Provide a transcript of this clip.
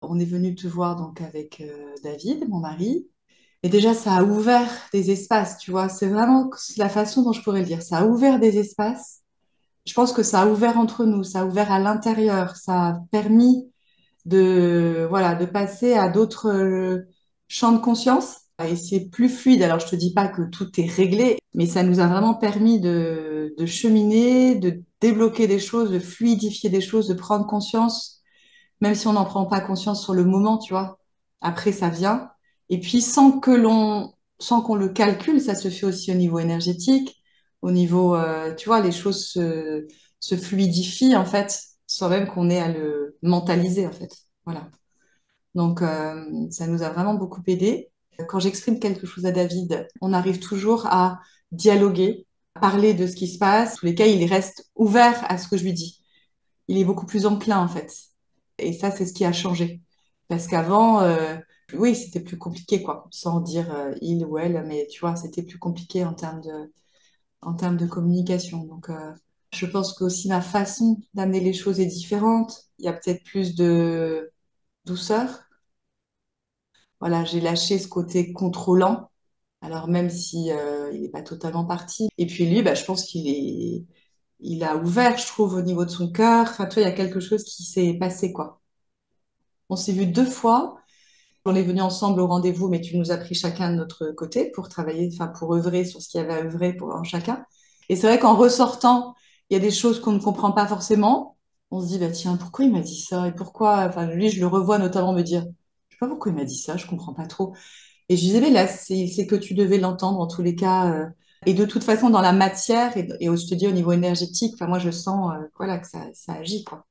On est venu te voir donc avec David, mon mari. Et déjà, ça a ouvert des espaces, tu vois. C'est vraiment la façon dont je pourrais le dire. Ça a ouvert des espaces. Je pense que ça a ouvert entre nous, ça a ouvert à l'intérieur, ça a permis voilà, de passer à d'autres champs de conscience. Et c'est plus fluide. Alors, je te dis pas que tout est réglé, mais ça nous a vraiment permis de cheminer, de débloquer des choses, de fluidifier des choses, de prendre conscience, même si on n'en prend pas conscience sur le moment, tu vois. Après, ça vient. Et puis, sans qu'on le calcule, ça se fait aussi au niveau énergétique, au niveau, tu vois, les choses se fluidifient, en fait, sans même qu'on ait à le mentaliser, en fait. Voilà. Donc, ça nous a vraiment beaucoup aidé. Quand j'exprime quelque chose à David, on arrive toujours à dialoguer, à parler de ce qui se passe. En tous les cas, il reste ouvert à ce que je lui dis. Il est beaucoup plus enclin, en fait. Et ça, c'est ce qui a changé. Parce qu'avant, oui, c'était plus compliqué, quoi, sans dire il ou elle, mais tu vois, c'était plus compliqué en termes de communication. Donc, je pense que aussi ma façon d'amener les choses est différente. Il y a peut-être plus de douceur. Voilà, j'ai lâché ce côté contrôlant. Alors, même si il n'est pas totalement parti. Et puis lui, bah, je pense il a ouvert, je trouve, au niveau de son cœur. Enfin, tu vois, il y a quelque chose qui s'est passé, quoi. On s'est vu deux fois. On est venus ensemble au rendez-vous, mais tu nous as pris chacun de notre côté pour travailler, enfin pour œuvrer sur ce qu'il y avait à œuvrer pour en chacun. Et c'est vrai qu'en ressortant, il y a des choses qu'on ne comprend pas forcément. On se dit, bah tiens, pourquoi il m'a dit ça? Et pourquoi? Enfin, lui, je le revois notamment me dire, je sais pas pourquoi il m'a dit ça, je comprends pas trop. Et je disais, mais là, c'est que tu devais l'entendre en tous les cas. Et de toute façon, dans la matière, et je te dis au niveau énergétique, enfin, moi, je sens voilà, que ça agit, quoi.